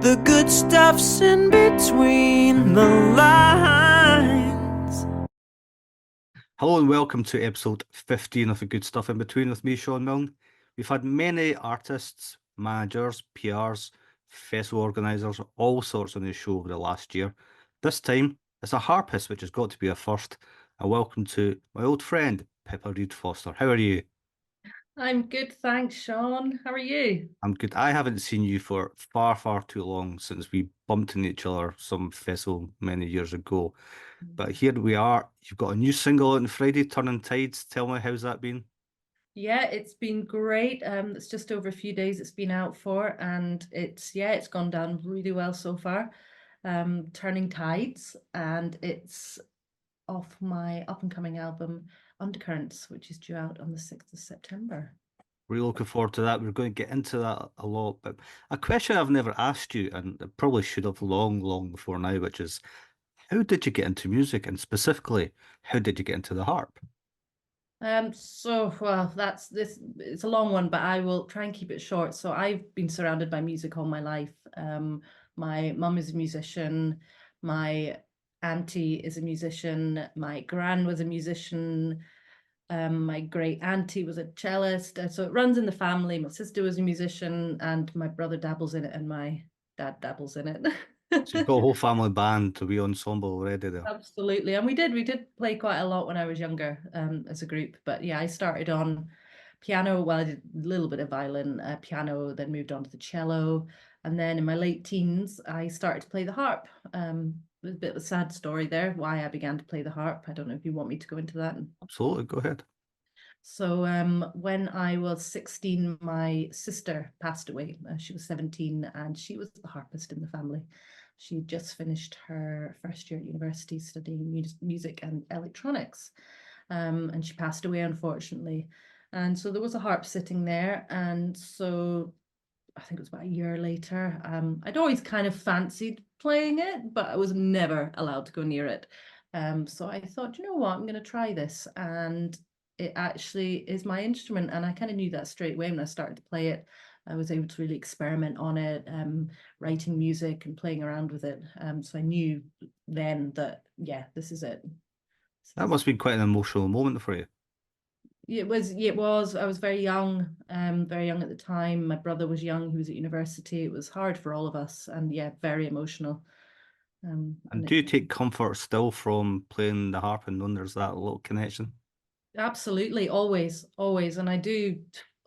The good stuff's in between the lines. Hello and welcome to episode 15 of The Good Stuff in Between with me, Sean Milne. We've had many artists, managers, PRs, festival organisers, all sorts on the show over the last year. This time, it's a harpist, which has got to be a first. And welcome to my old friend, Pippa Reid-Foster. How are you? I'm good, thanks, Sean. How are you? I'm good. I haven't seen you for far, far too long since we bumped into each other some festival many years ago. But here we are. You've got a new single out on Friday, Turning Tides. Tell me, how's that been? Yeah, it's been great. It's just over a few days it's been out for, and it's gone down really well so far. Turning Tides, and it's off my up and coming album Undercurrents, which is due out on the 6th of September. Really looking forward to that. We're going to get into that a lot. But a question I've never asked you, and I probably should have long, long before now, which is how did you get into music? And specifically, how did you get into the harp? Well, that's this. It's a long one, but I will try and keep it short. So I've been surrounded by music all my life. My mum is a musician. My auntie is a musician. My gran was a musician. My great auntie was a cellist. So it runs in the family. My sister was a musician, and my brother dabbles in it, and my dad dabbles in it. So you've got a whole family band, a wee ensemble already there. Absolutely. And we did play quite a lot when I was younger, as a group. But yeah, I started on piano. Well, I did a little bit of violin, piano, then moved on to the cello. And then in my late teens, I started to play the harp. There's a bit of a sad story there, why I began to play the harp. I don't know if you want me to go into that. Absolutely, go ahead. So when I was 16, my sister passed away. She was 17 and she was the harpist in the family. She just finished her first year at university studying music and electronics. And she passed away, unfortunately. And so there was a harp sitting there. And so I think it was about a year later, I'd always kind of fancied playing it, but I was never allowed to go near it. So I thought, you know what, I'm going to try this. And it actually is my instrument. And I kind of knew that straight away when I started to play it. I was able to really experiment on it, writing music and playing around with it. So I knew then that, yeah, this is it. That must have been quite an emotional moment for you. It was. I was very young at the time. My brother was young, he was at university. It was hard for all of us, and yeah, very emotional. And do you take comfort still from playing the harp and knowing there's that little connection? Absolutely, always. And I do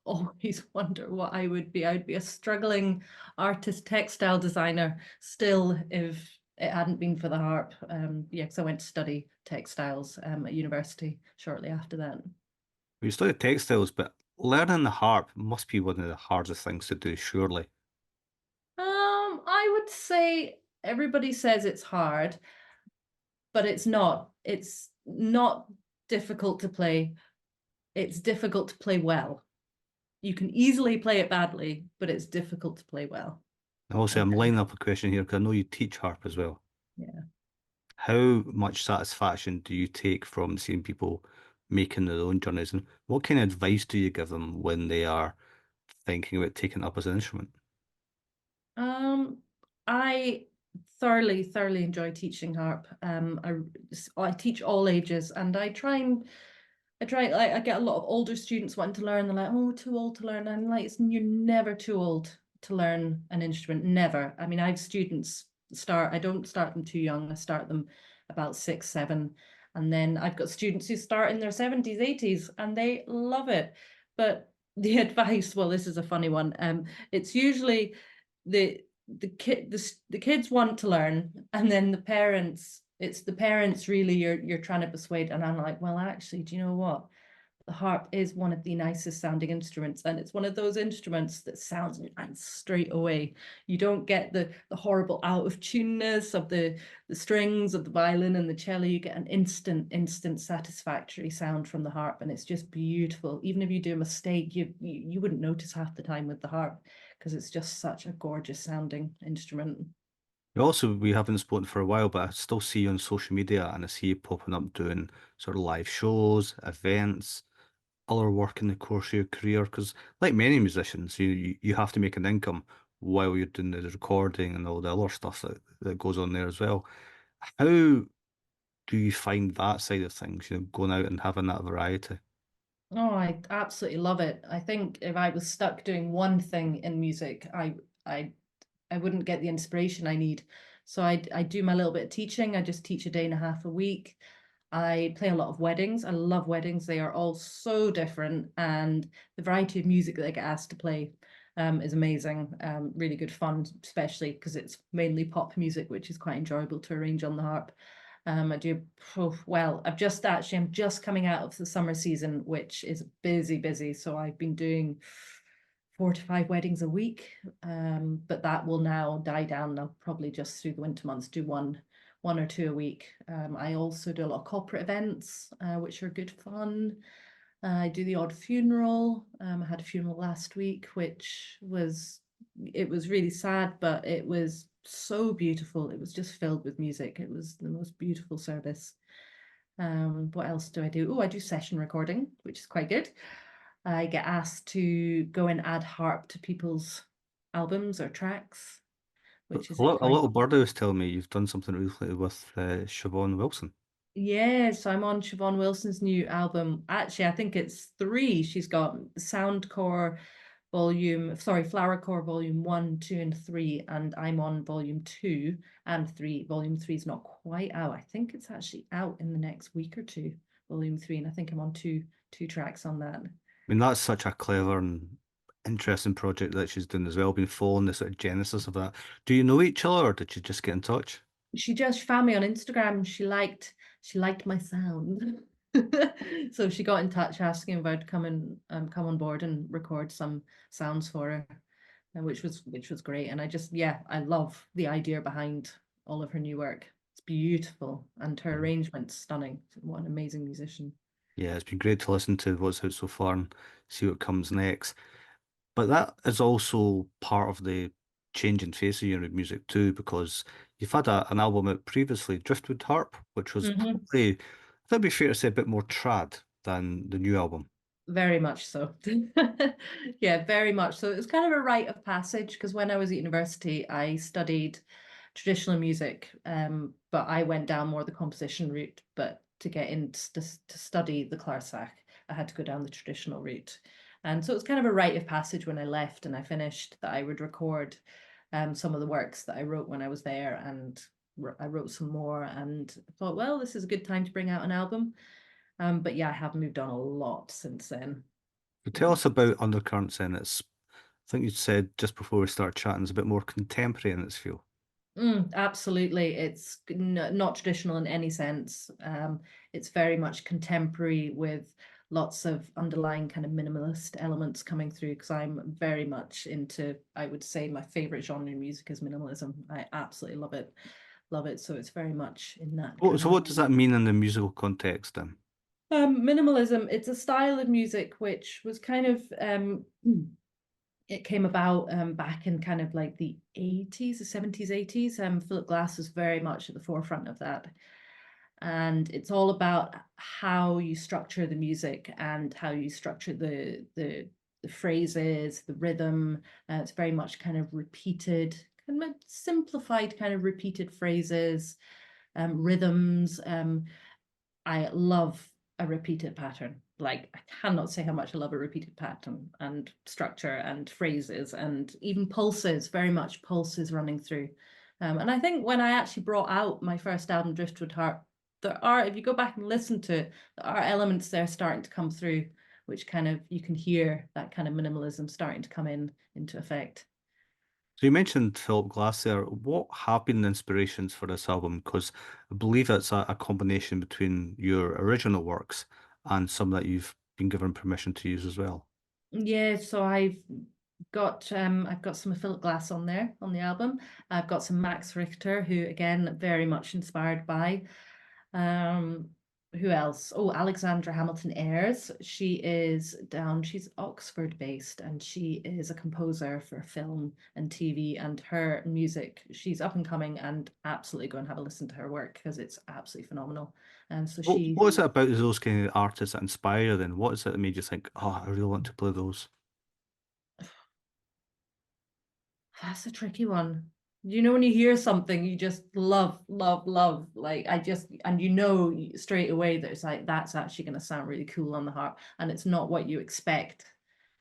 always wonder what I would be. I would be a struggling artist, textile designer still if it hadn't been for the harp. Yeah, because I went to study textiles at university shortly after that. We study textiles, but learning the harp must be one of the hardest things to do, surely. I would say everybody says it's hard, but it's not. It's not difficult to play. It's difficult to play well. You can easily play it badly, but it's difficult to play well. And also, I'm lining up a question here because I know you teach harp as well. Yeah. How much satisfaction do you take from seeing people making their own journeys? And what kind of advice do you give them when they are thinking about taking it up as an instrument? I thoroughly enjoy teaching harp. I teach all ages, and I get a lot of older students wanting to learn. They're like, "Oh, too old to learn." I'm like, "You're never too old to learn an instrument. Never." I mean, I have students start. I don't start them too young. I start them about 6, 7, and then I've got students who start in their 70s, 80s, and they love it. But the advice, well, this is a funny one. It's usually the the kids want to learn, and then it's the parents really you're trying to persuade. And I'm like, well, actually, do you know what, the harp is one of the nicest sounding instruments, and it's one of those instruments that sounds nice straight away. You don't get the horrible out of tuneness of the strings of the violin and the cello. You get an instant satisfactory sound from the harp, and it's just beautiful. Even if you do a mistake, you wouldn't notice half the time with the harp, because it's just such a gorgeous sounding instrument. Also, we haven't spoken for a while, but I still see you on social media and I see you popping up doing sort of live shows, events, other work in the course of your career. Because, like many musicians, you have to make an income while you're doing the recording and all the other stuff that goes on there as well. How do you find that side of things, going out and having that variety? Oh, I absolutely love it. I think if I was stuck doing one thing in music, I I wouldn't get the inspiration I need. So I do my little bit of teaching. I just teach a day and a half a week. I play a lot of weddings. I love weddings. They are all so different, and the variety of music that I get asked to play is amazing. Really good fun, especially because it's mainly pop music, which is quite enjoyable to arrange on the harp. I do, well, I'm just coming out of the summer season, which is busy, busy. So I've been doing 4 to 5 weddings a week. But that will now die down. I'll probably just through the winter months do one or two a week. I also do a lot of corporate events, which are good fun. I do the odd funeral. I had a funeral last week, it was really sad, but it was so beautiful. It was just filled with music. It was the most beautiful service. What else do I do? Oh, I do session recording, which is quite good. I get asked to go and add harp to people's albums or tracks, which is A exciting. little birdie was telling me you've done something recently with Siobhan Wilson. Yes, I'm on Siobhan Wilson's new album. Actually, I think it's three. She's got Flower Core Volume 1, 2, and 3, and I'm on Volume 2 and 3. Volume 3 is not quite out. I think it's actually out in the next week or two, Volume 3, and I think I'm on two tracks on that. I mean, that's such a clever and interesting project that she's doing as well, been following the sort of genesis of that. Do you know each other or did you just get in touch? She just found me on Instagram. She liked my sound. So she got in touch asking if I'd come on board and record some sounds for her, which was great. And I love the idea behind all of her new work. It's beautiful and her Mhm. arrangement's stunning. What an amazing musician. Yeah, it's been great to listen to what's out so far and see what comes next. But that is also part of the changing face of your music too, because you've had an album out previously, Driftwood Harp, which was Mhm. probably, I think it'd be fair to say, a bit more trad than the new album. Very much so. Yeah, very much so. It was kind of a rite of passage because when I was at university, I studied traditional music, but I went down more the composition route. But to get into to study the Clarsach, I had to go down the traditional route. And so it was kind of a rite of passage when I left and I finished that I would record some of the works that I wrote when I was there, and I wrote some more and thought, well, this is a good time to bring out an album. But yeah, I have moved on a lot since then. So tell Yeah. us about Undercurrents then. I think you said just before we start chatting, it's a bit more contemporary in its feel. Absolutely. It's not traditional in any sense. It's very much contemporary with lots of underlying kind of minimalist elements coming through because I'm very much into, I would say my favorite genre in music is minimalism. I absolutely love it. Love it. So it's very much in that Oh, kind so of what does that mean in the musical context then? minimalism. It's a style of music which was kind of it came about back in kind of like the 80s, the 70s, 80s. Philip Glass was very much at the forefront of that. And it's all about how you structure the music and how you structure the phrases, the rhythm. It's very much kind of repeated, kind of simplified kind of repeated phrases, rhythms. I love a repeated pattern. Like I cannot say how much I love a repeated pattern and structure and phrases and even pulses, very much pulses running through. And I think when I actually brought out my first album, Driftwood Heart, if you go back and listen to it, there are elements there starting to come through, which kind of you can hear that kind of minimalism starting to come into effect. So you mentioned Philip Glass there. What have been the inspirations for this album? Because I believe it's a combination between your original works and some that you've been given permission to use as well. Yeah, so I've got some of Philip Glass on there on the album. I've got some Max Richter, who again very much inspired by. Um, who else? Oh, Alexandra Hamilton Ayres. She's Oxford based and she is a composer for film and TV and her music. She's up and coming and absolutely go and have a listen to her work because it's absolutely phenomenal. And so What is it about those kind of artists that inspire you then? What is it that made you think, oh, I really want to play those? That's a tricky one. You know, when you hear something, you just love, love, love. Like and you know straight away that it's like, that's actually going to sound really cool on the harp. And it's not what you expect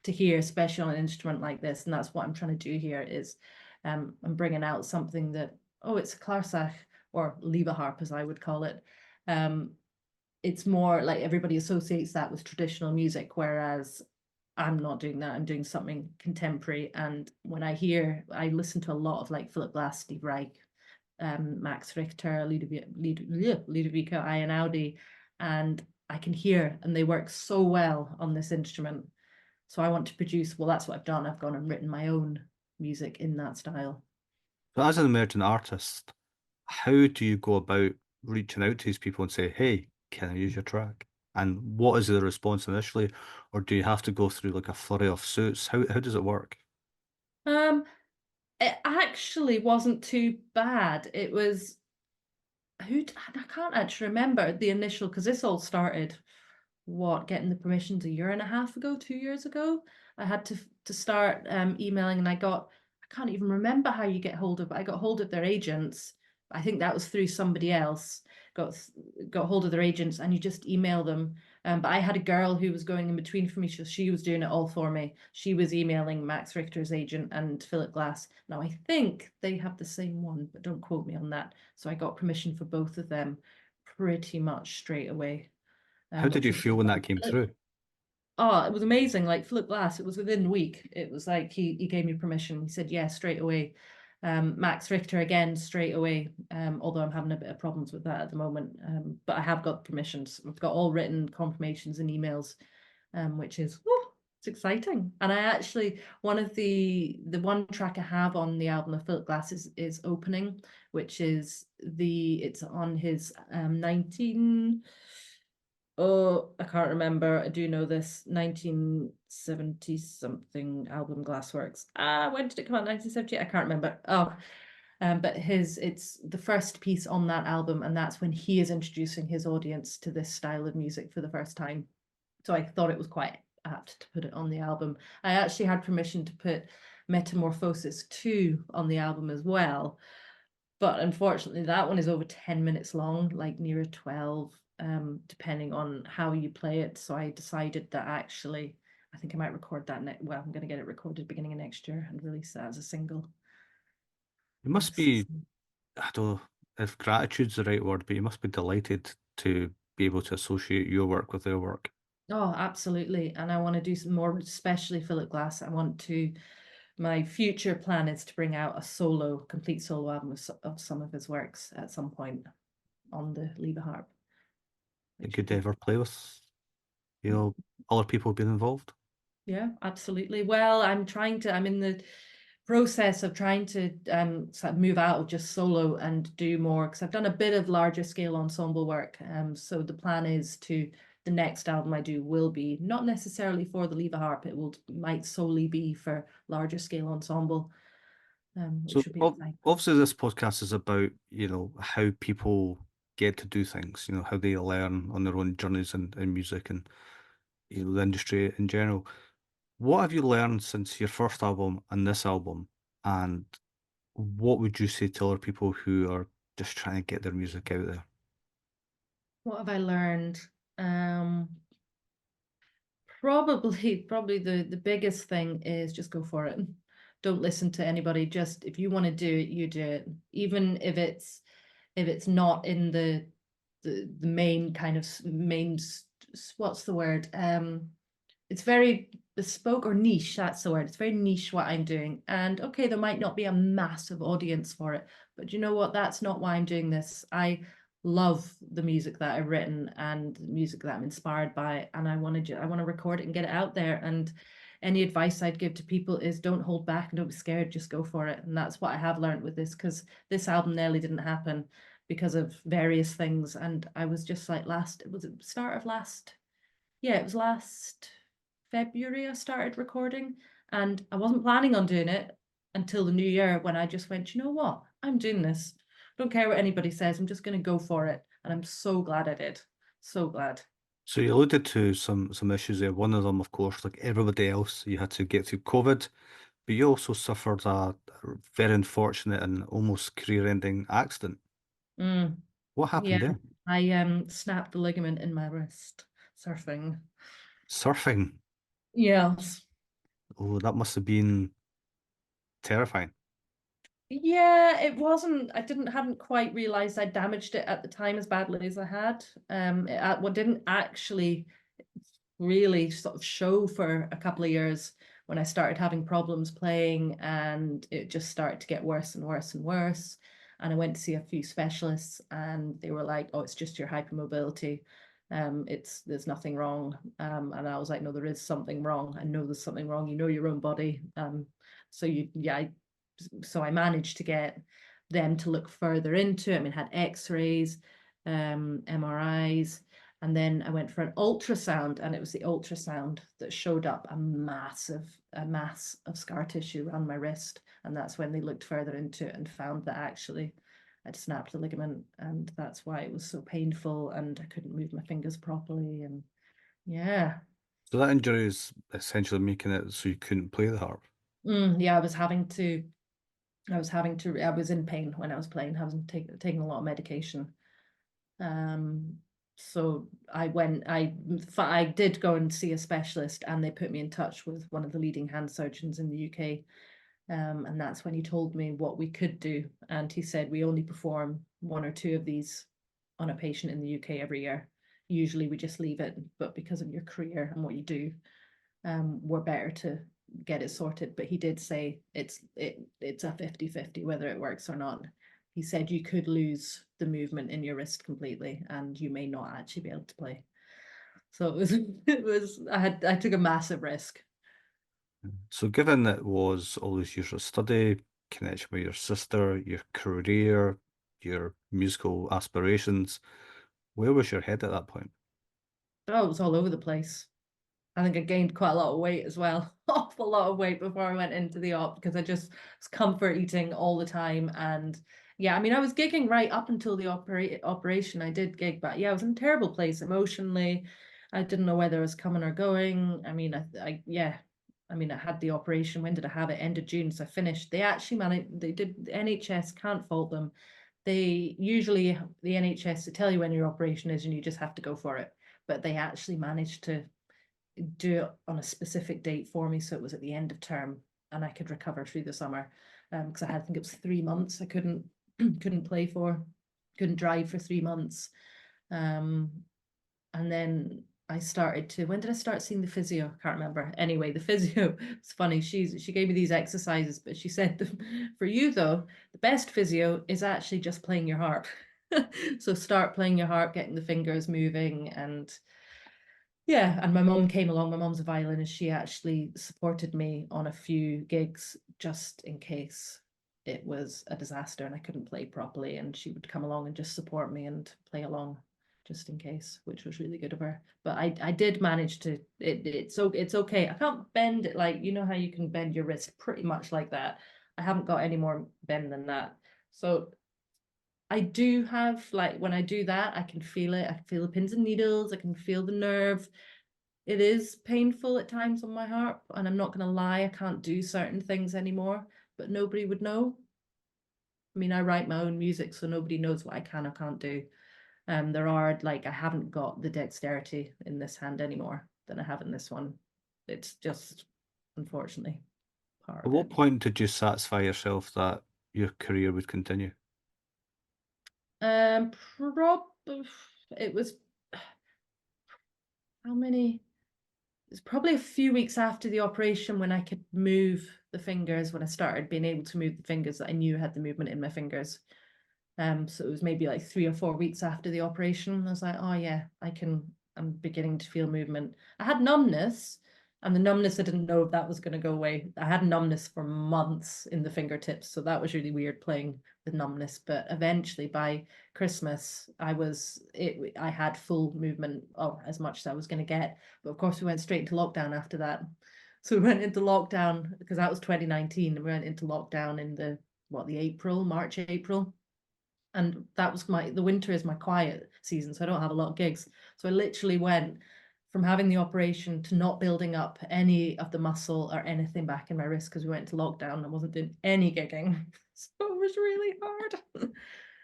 to hear, especially on an instrument like this. And that's what I'm trying to do here is I'm bringing out something that, oh, it's a Klarsach or Liebe harp, as I would call it. It's more like everybody associates that with traditional music, whereas I'm not doing that. I'm doing something contemporary. And when I listen to a lot of like Philip Glass, Steve Reich, Max Richter, Ludovico Einaudi, and I can hear, and they work so well on this instrument. So I want to produce, well, that's what I've done. I've gone and written my own music in that style. So as an emerging artist, how do you go about reaching out to these people and say, hey, can I use your track? And what is the response initially? Or do you have to go through like a flurry of suits? How does it work? Um, it actually wasn't too bad. It was I can't actually remember the initial, because this all started getting the permissions a year and a half ago, 2 years ago. I had to start emailing, and I can't even remember how you get hold of, I got hold of their agents. I think that was through somebody else. Got hold of their agents, and you just email them. But I had a girl who was going in between for me. She was doing it all for me. She was emailing Max Richter's agent and Philip Glass. Now I think they have the same one, but don't quote me on that. So I got permission for both of them pretty much straight away. How did Which you was feel when that came through? Oh, it was amazing. Like Philip Glass, it was within a week. It was like he gave me permission. He said yes straight away. Max Richter again straight away. Although I'm having a bit of problems with that at the moment. But I have got permissions. I've got all written confirmations and emails, which is it's exciting. And I actually one of the one track I have on the album of Philip Glass is Opening, which is it's on his 19 oh, I can't remember. I do know this 1970 something album Glassworks. When did it come out? 1970? I can't remember. But it's the first piece on that album, and that's when he is introducing his audience to this style of music for the first time. So I thought it was quite apt to put it on the album. I actually had permission to put Metamorphosis 2 on the album as well, but unfortunately that one is over 10 minutes long, like near 12, depending on how you play it. So I decided that actually I think I might record that well, I'm going to get it recorded beginning of next year and release that as a single. You must be, I don't know if gratitude's the right word, but you must be delighted to be able to associate your work with their work. Oh, absolutely. And I want to do some more, especially Philip Glass. My future plan is to bring out a complete solo album of some of his works at some point on the Liebe harp. Could you ever play with, other people being involved? Yeah, absolutely. Well, I'm in the process of trying to sort of move out of just solo and do more, because I've done a bit of larger scale ensemble work. So the plan is the next album I do will be not necessarily for the Liebe harp. Might solely be for larger scale ensemble, So which would be exciting. obviously this podcast is about, how people get to do things, how they learn on their own journeys in music and, the industry in general. What have you learned since your first album and this album? And what would you say to other people who are just trying to get their music out there? What have I learned? Probably the biggest thing is just go for it. Don't listen to anybody. Just if you want to do it, you do it. Even if it's not in the main kind of what's the word? It's very bespoke or niche. That's the word. It's very niche what I'm doing. And okay, there might not be a massive audience for it, but you know what? That's not why I'm doing this. I love the music that I've written and the music that I'm inspired by, and I want to record it and get it out there. And any advice I'd give to people is don't hold back and don't be scared, just go for it. And that's what I have learned with this, because this album nearly didn't happen because of various things. And I was just like it was last February I started recording, and I wasn't planning on doing it until the new year, when I just went, you know what, I'm doing this. Don't care what anybody says. I'm just going to go for it. And I'm so glad I did. So glad. So you alluded to some issues there. One of them, of course, like everybody else, you had to get through COVID. But you also suffered a very unfortunate and almost career-ending accident. Mm, What yeah, happened there? I snapped the ligament in my wrist surfing. Surfing. Yes. Oh, that must have been terrifying. Yeah, it wasn't. Hadn't quite realized I damaged it at the time as badly as I had. What didn't actually really sort of show for a couple of years when I started having problems playing, and it just started to get worse and worse and worse. And I went to see a few specialists, and they were like, "Oh, it's just your hypermobility. There's nothing wrong." And I was like, "No, there is something wrong. I know there's something wrong. You know your own body." So I managed to get them to look further into it. I mean, had X-rays, MRIs, and then I went for an ultrasound, and it was the ultrasound that showed up a mass of scar tissue around my wrist. And that's when they looked further into it and found that actually I'd snapped the ligament, and that's why it was so painful, and I couldn't move my fingers properly. And yeah. So that injury is essentially making it so you couldn't play the harp. Yeah, I was in pain when I was playing. I was taking a lot of medication. So I did go and see a specialist, and they put me in touch with one of the leading hand surgeons in the UK. And that's when he told me what we could do. And he said, we only perform one or two of these on a patient in the UK every year. Usually we just leave it, but because of your career and what you do, we're better to get it sorted. But he did say it's a 50-50 whether it works or not. He said you could lose the movement in your wrist completely, and you may not actually be able to play. So I took a massive risk. So given that it was all those years of study, connection with your sister, your career, your musical aspirations, where was your head at that point? Oh, it was all over the place. I think I gained quite a lot of weight as well, awful lot of weight before I went into the op, because I just was comfort eating all the time. And yeah, I mean, I was gigging right up until the operation. I did gig, but yeah, I was in a terrible place emotionally. I didn't know whether I was coming or going. I mean, I had the operation. When did I have it? End of June. So I finished. They actually managed, the NHS, can't fault them. The NHS to tell you when your operation is, and you just have to go for it. But they actually managed to do it on a specific date for me, so it was at the end of term, and I could recover through the summer. Because I think it was 3 months I couldn't couldn't drive for 3 months. And then when did I start seeing the physio? I can't remember. Anyway, the physio, it's funny, she gave me these exercises, but she said, for you though, the best physio is actually just playing your harp. So start playing your harp, getting the fingers moving. And yeah, and my mom came along. My mom's a violinist. She actually supported me on a few gigs just in case it was a disaster and I couldn't play properly. And she would come along and just support me and play along just in case, which was really good of her. But I did manage to it's okay. I can't bend it like, you know how you can bend your wrist pretty much like that. I haven't got any more bend than that. So I do have, like, when I do that, I can feel it. I can feel the pins and needles. I can feel the nerve. It is painful at times on my harp, and I'm not going to lie, I can't do certain things anymore, but nobody would know. I mean, I write my own music, so nobody knows what I can or can't do. I haven't got the dexterity in this hand anymore than I have in this one. It's just, unfortunately, part At of what it. point did you satisfy yourself that your career would continue? Um, prob it was how many? It's probably a few weeks after the operation when I could move the fingers, when I started being able to move the fingers, that I knew I had the movement in my fingers. So it was maybe like 3 or 4 weeks after the operation. I was like, oh yeah, I'm beginning to feel movement. I had numbness, and the numbness, I didn't know if that was going to go away. I had numbness for months in the fingertips, so that was really weird playing with numbness. But eventually by Christmas, I had full movement, as much as I was going to get. But of course we went straight into lockdown after that. So we went into lockdown because that was 2019, and we went into lockdown in the March, April. And that was the winter is my quiet season, so I don't have a lot of gigs. So I literally went from having the operation to not building up any of the muscle or anything back in my wrist because we went into lockdown and I wasn't doing any gigging. So it was really hard.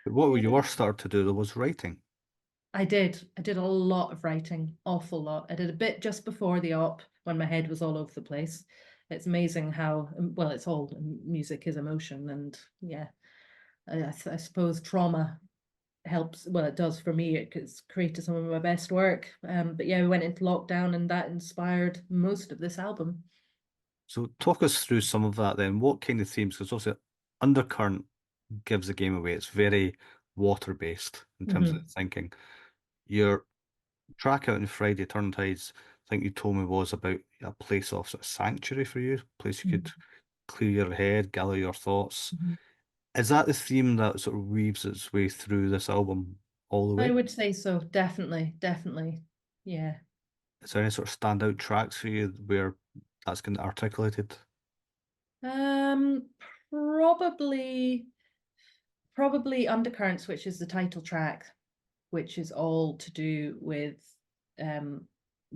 But what Yeah. you were started to do, though, was writing. I did a lot of writing, awful lot. I did a bit just before the op when my head was all over the place. It's amazing how, well, it's all music is emotion, and yeah, I suppose trauma helps. Well, it does for me. It's created some of my best work. But yeah, we went into lockdown, and that inspired most of this album. So talk us through some of that then. What kind of themes? Because obviously Undercurrent gives the game away. It's very water-based in terms of Mhm. the thinking. Your track out on Friday, Turntides, I think you told me was about a place of sort of sanctuary for you, a place you could clear your head, gather your thoughts. Mhm. Is that the theme that sort of weaves its way through this album all the I way? would say so, definitely, definitely. Yeah. Is there any sort of standout tracks for you where that's kind of articulated? Um, probably Undercurrents, which is the title track, which is all to do with um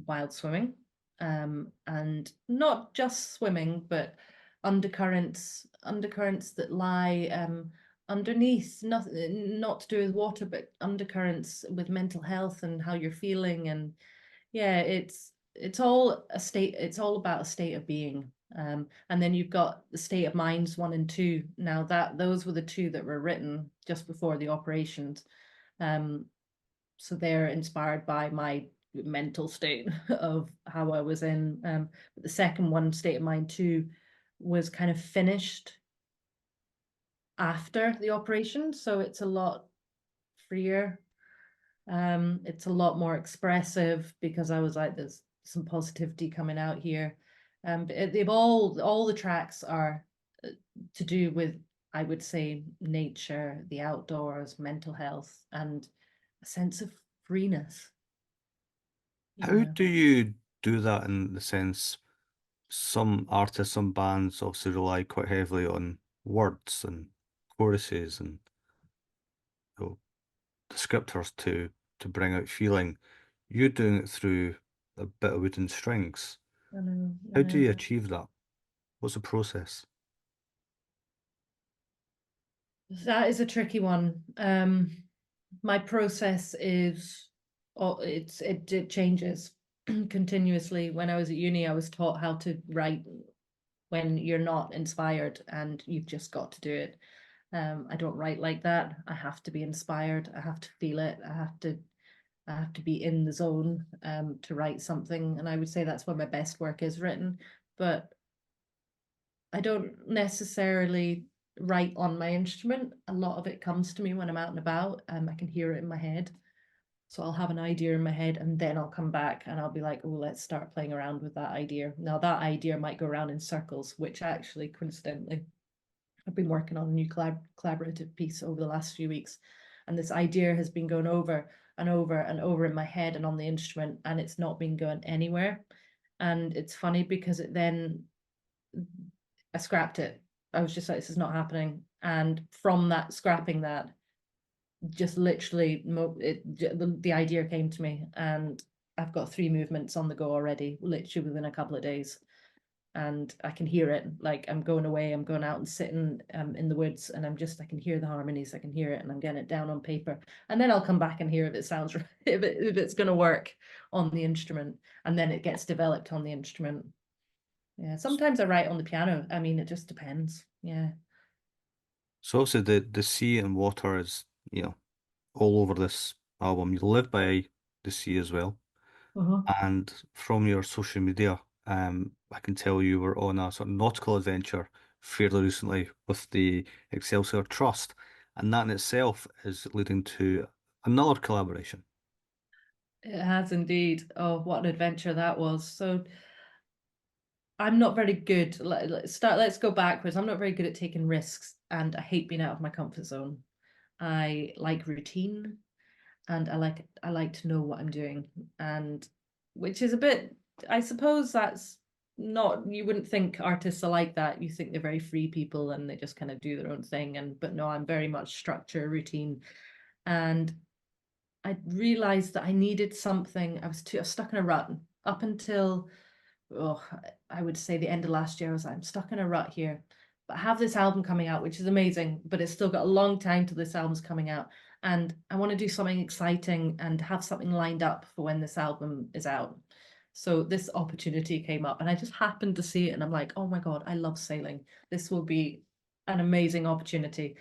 wild swimming. And not just swimming, but undercurrents that lie underneath, not to do with water, but undercurrents with mental health and how you're feeling. And yeah, it's all a state, it's all about a state of being. And then you've got the state of minds 1 and 2. Now that those were the two that were written just before the operations. So they're inspired by my mental state of how I was in. But the second one, State of Mind 2, was kind of finished after the operation, so it's a lot freer. It's a lot more expressive because I was like, there's some positivity coming out here. But they've all the tracks are to do with, I would say, nature, the outdoors, mental health, and a sense of freeness. How Yeah. do you do that in the sense some artists, some bands also rely quite heavily on words and choruses and you know, descriptors to bring out feeling. You're doing it through a bit of wooden strings. I know, I How do you know. achieve that? What's the process? That is a tricky one. My process is, oh, it changes continuously. When I was at uni, I was taught how to write when you're not inspired and you've just got to do it. I don't write like that. I have to be inspired. I have to feel it. I have to be in the zone to write something. And I would say that's where my best work is written. But I don't necessarily write on my instrument. A lot of it comes to me when I'm out and about. I can hear it in my head. So I'll have an idea in my head and then I'll come back and I'll be like, oh, let's start playing around with that idea. Now that idea might go around in circles, which actually coincidentally, I've been working on a new collaborative piece over the last few weeks. And this idea has been going over and over and over in my head and on the instrument, and it's not been going anywhere. And it's funny because it then I scrapped it. I was just like, this is not happening. And from that, scrapping that, just literally, the idea came to me, and I've got 3 movements on the go already, literally within a couple of days. And I can hear it. Like I'm going away, I'm going out and sitting in the woods, and I can hear the harmonies, I can hear it, and I'm getting it down on paper. And then I'll come back and hear if it sounds right, if it's going to work on the instrument, and then it gets developed on the instrument. Yeah, sometimes I write on the piano. I mean, it just depends. Yeah. So obviously the sea and water is, all over this album. You live by the sea as well. Uh-huh. And from your social media, I can tell you were on a sort of nautical adventure fairly recently with the Excelsior Trust, and that in itself is leading to another collaboration. It has indeed. Oh, what an adventure that was. So I'm not very good. Let's go backwards. I'm not very good at taking risks, and I hate being out of my comfort zone. I like routine, and I like to know what I'm doing, and which is a bit, I suppose that's not, you wouldn't think artists are like that. You think they're very free people and they just kind of do their own thing. And but no, I'm very much structure, routine. And I realized that I needed something. I was stuck in a rut up until, oh, I would say the end of last year. I was like, I'm stuck in a rut here, but I have this album coming out, which is amazing, but it's still got a long time till this album's coming out. And I want to do something exciting and have something lined up for when this album is out. So this opportunity came up and I just happened to see it and I'm like, oh my God, I love sailing. This will be an amazing opportunity.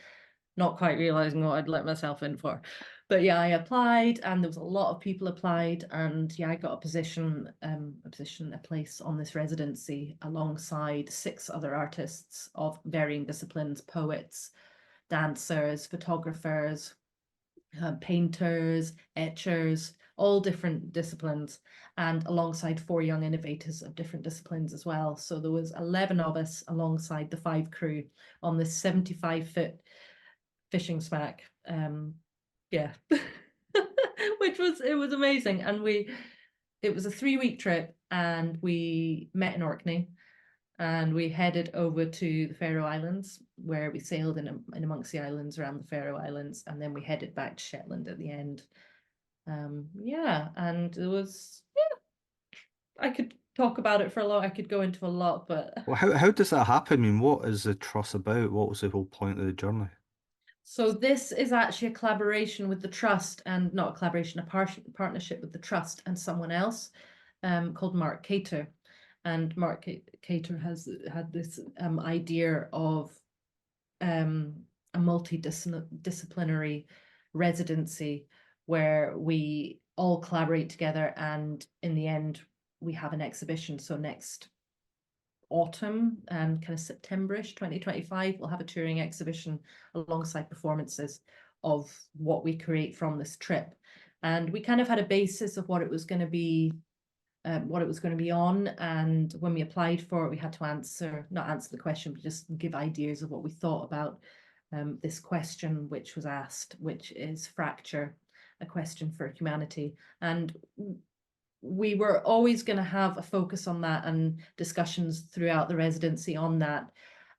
Not quite realizing what I'd let myself in for. But yeah, I applied and there was a lot of people applied and yeah, I got a place on this residency alongside 6 other artists of varying disciplines, poets, dancers, photographers, painters, etchers, all different disciplines, and alongside 4 young innovators of different disciplines as well. So there was 11 of us alongside the 5 crew on this 75-foot fishing smack. Yeah, which was amazing. And it was a 3-week trip, and we met in Orkney, and we headed over to the Faroe Islands, where we sailed in amongst the islands around the Faroe Islands, and then we headed back to Shetland at the end. Yeah, and it was, yeah, I could talk about it for a lot. I could go into a lot, but Well, how does that happen? I mean, what is the trust about? What was the whole point of the journey? so this is actually a collaboration with the Trust, and not a collaboration, a partnership with the Trust and someone else, called Mark Cater. And Mark Cater has had this idea of a multidisciplinary residency where we all collaborate together, and in the end we have an exhibition. So next autumn, kind of September-ish 2025, we'll have a touring exhibition alongside performances of what we create from this trip. And we kind of had a basis of what it was going to be, on. And when we applied for it, we had to not answer the question, but just give ideas of what we thought about this question, which was asked, which is fracture, a question for humanity. And we were always going to have a focus on that and discussions throughout the residency on that.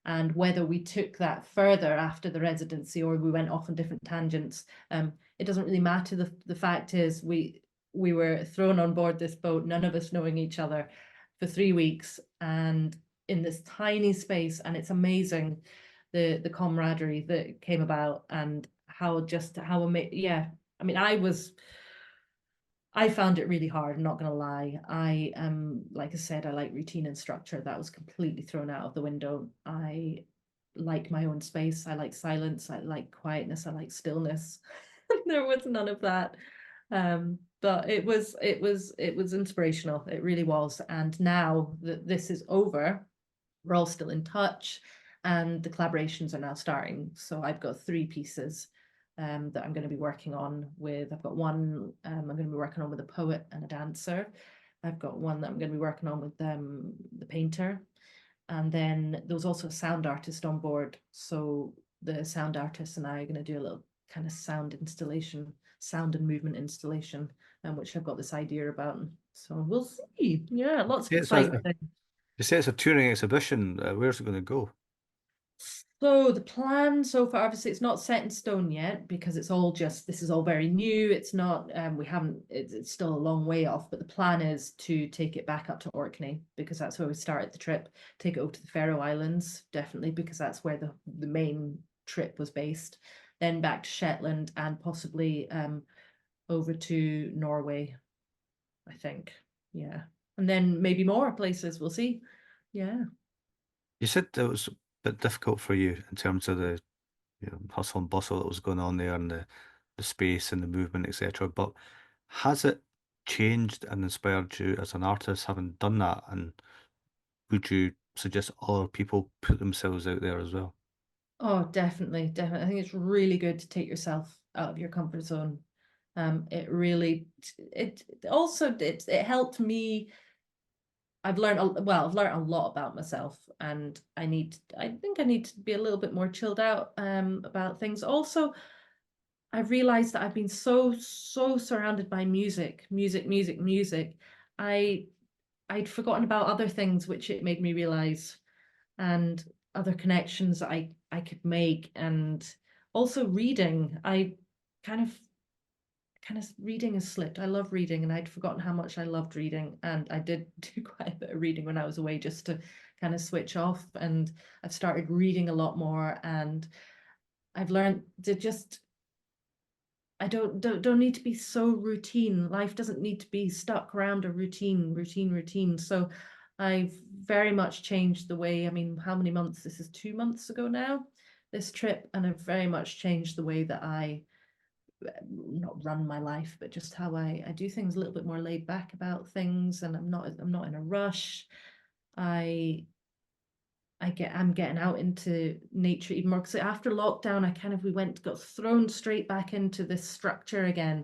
And whether we took that further after the residency or we went off on different tangents, it doesn't really matter. The fact is we were thrown on board this boat, none of us knowing each other, for 3 weeks, and in this tiny space. And it's amazing the camaraderie that came about, and yeah. I mean, I found it really hard, I'm not going to lie. I like I said, I like routine and structure. That was completely thrown out of the window. I like my own space. I like silence. I like quietness. I like stillness. There was none of that. But it was inspirational. It really was. And now that this is over, we're all still in touch, and the collaborations are now starting. So I've got 3 pieces that I'm going to be working on with. I've got one I'm going to be working on with a poet and a dancer. I've got one that I'm going to be working on with the painter. And then there was also a sound artist on board. So the sound artist and I are going to do a little kind of sound and movement installation, which I've got this idea about. So we'll see. Yeah, lots of exciting things. You say it's a touring exhibition. Where's it going to go? So the plan so far, obviously it's not set in stone yet, because it's all just, this is all very new. It's not, it's still a long way off, but the plan is to take it back up to Orkney, because that's where we started the trip. Take it over to the Faroe Islands, definitely, because that's where the main trip was based. Then back to Shetland, and possibly over to Norway, I think. Yeah. And then maybe more places, we'll see. Yeah. You said it was a bit difficult for you in terms of the hustle and bustle that was going on there, and the space and the movement, etc. But has it changed and inspired you as an artist having done that? And would you suggest other people put themselves out there as well? Oh, definitely, definitely. I think it's really good to take yourself out of your comfort zone. It really, it also, it helped me. I've learned a lot about myself, and I think I need to be a little bit more chilled out about things. Also, I've realized that I've been so surrounded by music. I'd forgotten about other things, which it made me realize, and other connections that I could make. And also reading, I kind of kind of reading has slipped. I love reading, and I'd forgotten how much I loved reading. And I did do quite a bit of reading when I was away just to kind of switch off. And I've started reading a lot more, and I've learned to just I don't need to be so routine. Life doesn't need to be stuck around a routine. So I've very much changed the way, I mean, how many months? This is 2 months ago now, this trip, and I've very much changed the way that I not run my life, but just how I do things a little bit more laid back about things, and I'm not in a rush. I'm getting out into nature even more, because after lockdown, we got thrown straight back into this structure again,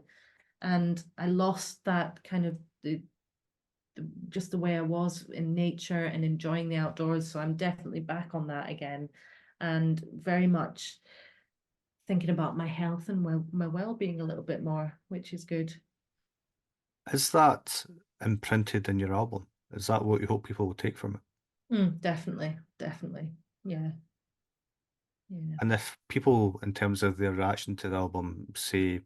and I lost that kind of just the way I was in nature and enjoying the outdoors. So I'm definitely back on that again, and very much thinking about my health and my well-being a little bit more, which is good. Is that imprinted in your album? Is that what you hope people will take from it? Definitely, yeah. And if people, in terms of their reaction to the album, say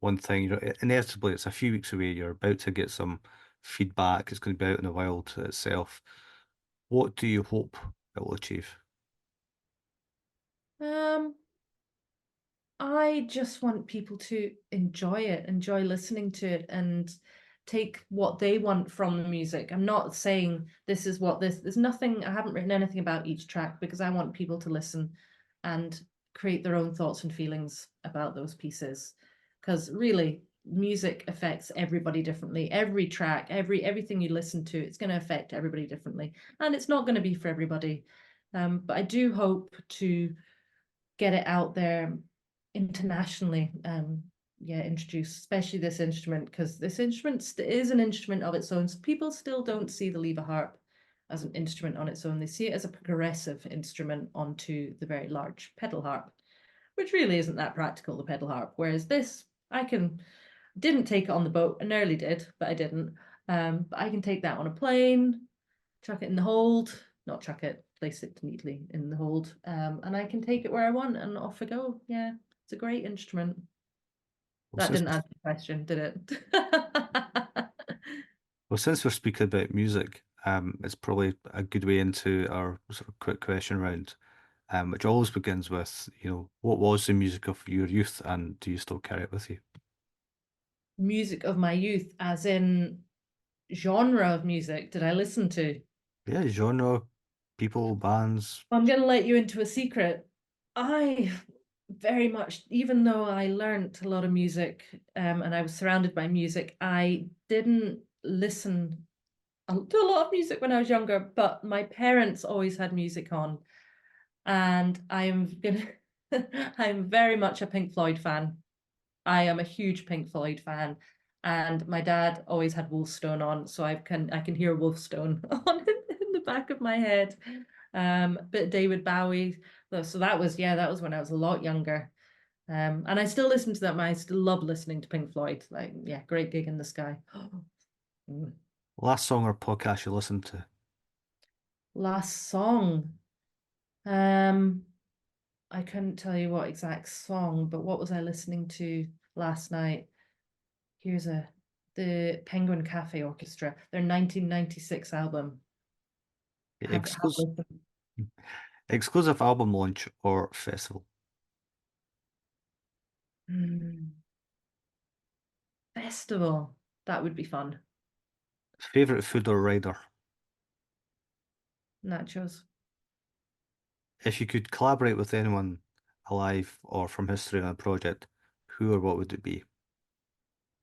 one thing, inevitably it's a few weeks away, you're about to get some feedback, it's going to be out in the wild itself. What do you hope it will achieve? Um, I just want people to enjoy it, enjoy listening to it, and take what they want from the music. I'm not saying this is what there's nothing, I haven't written anything about each track, because I want people to listen and create their own thoughts and feelings about those pieces. Because really, music affects everybody differently. Every track, everything you listen to, it's going to affect everybody differently. And it's not going to be for everybody. But I do hope to get it out there internationally. Introduce especially this instrument, because this instrument is an instrument of its own. So people still don't see the lever harp as an instrument on its own. They see it as a progressive instrument onto the very large pedal harp, which really isn't that practical, the pedal harp. Whereas this, didn't take it on the boat. I nearly did, but I didn't. But I can take that on a plane, chuck it in the hold, not chuck it, place it neatly in the hold, and I can take it where I want, and off I go. Yeah, it's a great instrument. Well, That since, didn't answer the question, did it? well, since we're speaking about music, it's probably a good way into our sort of quick question round, which always begins with, what was the music of your youth and do you still carry it with you? Music of my youth, as in genre of music did I listen to? Yeah, genre, people, bands. I'm going to let you into a secret. I very much, even though I learned a lot of music, and I was surrounded by music, I didn't listen to a lot of music when I was younger, but my parents always had music on. And I'm very much a Pink Floyd fan. I am a huge Pink Floyd fan. And my dad always had Wolfstone on, so I can hear Wolfstone on in the back of my head. But David Bowie. So that was when I was a lot younger. And I still listen to them. I still love listening to Pink Floyd. Like, yeah, great gig in the sky. Last song or podcast you listened to? Last song. Um, I couldn't tell you what exact song, but what was I listening to last night? Here's the Penguin Cafe Orchestra, their 1996 album. Exclusive, exclusive album launch or festival? Festival. That would be fun. Favorite food or rider? Nachos. If you could collaborate with anyone alive or from history on a project, who or what would it be?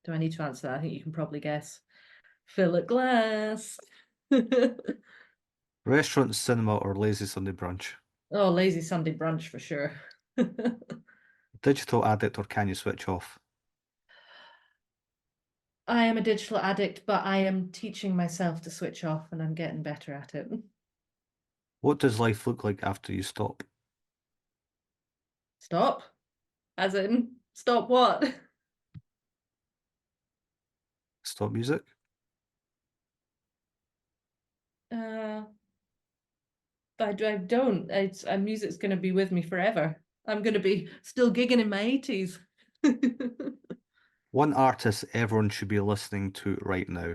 Do I need to answer that? I think you can probably guess. Philip Glass. Restaurant, cinema, or lazy Sunday brunch? Oh, lazy Sunday brunch for sure. Digital addict or can you switch off? I am a digital addict, but I am teaching myself to switch off, and I'm getting better at it. What does life look like after you stop? Stop? As in, stop what? Stop music? Uh, I don't. Music's going to be with me forever. I'm going to be still gigging in my 80s. One artist everyone should be listening to right now.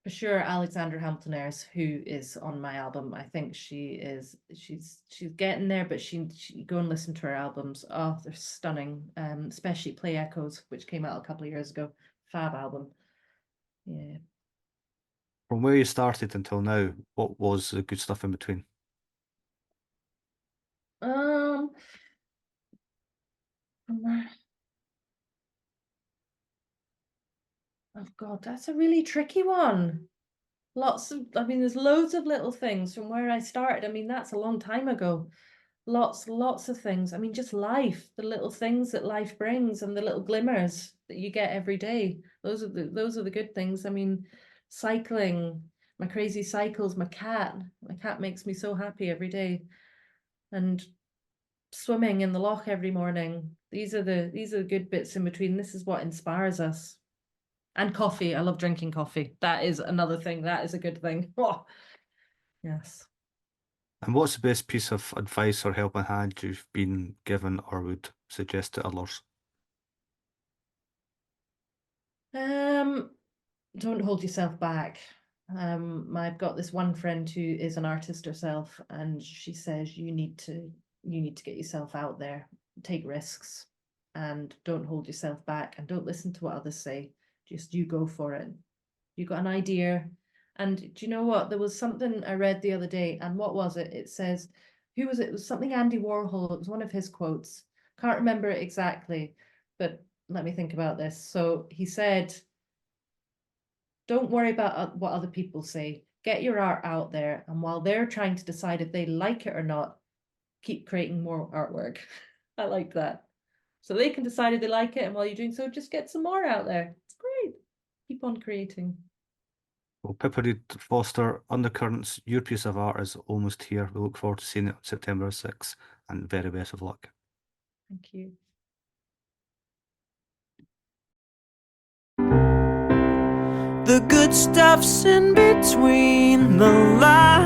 For sure, Alexandra Hamilton Ayres, who is on my album. I think she's getting there, but she go and listen to her albums. Oh, they're stunning. Especially Play Echoes, which came out a couple of years ago. Fab album. Yeah. From where you started until now, what was the good stuff in between? Um, oh God, that's a really tricky one. I mean, there's loads of little things from where I started. I mean, that's a long time ago. Lots of things. I mean, just life, the little things that life brings and the little glimmers that you get every day. Those are the good things. I mean, cycling, my crazy cycles, my cat. My cat makes me so happy every day. And swimming in the loch every morning. These are the good bits in between. This is what inspires us. And coffee. I love drinking coffee. That is another thing. That is a good thing. Oh, yes. And what's the best piece of advice or helping hand you've been given or would suggest to others? Don't hold yourself back. I've got this one friend who is an artist herself, and she says you need to get yourself out there, take risks, and don't hold yourself back, and don't listen to what others say. Just you go for it. You got an idea, and do you know what? There was something I read the other day, and what was it? It says, who was it? It was something Andy Warhol. It was one of his quotes. Can't remember it exactly, but let me think about this. So he said, don't worry about what other people say. Get your art out there. And while they're trying to decide if they like it or not, keep creating more artwork. I like that. So they can decide if they like it. And while you're doing so, just get some more out there. It's great. Keep on creating. Well, Pippa Reid-Foster, Undercurrents, your piece of art is almost here. We look forward to seeing it on September 6th, and very best of luck. Thank you. The good stuff's in between the lines.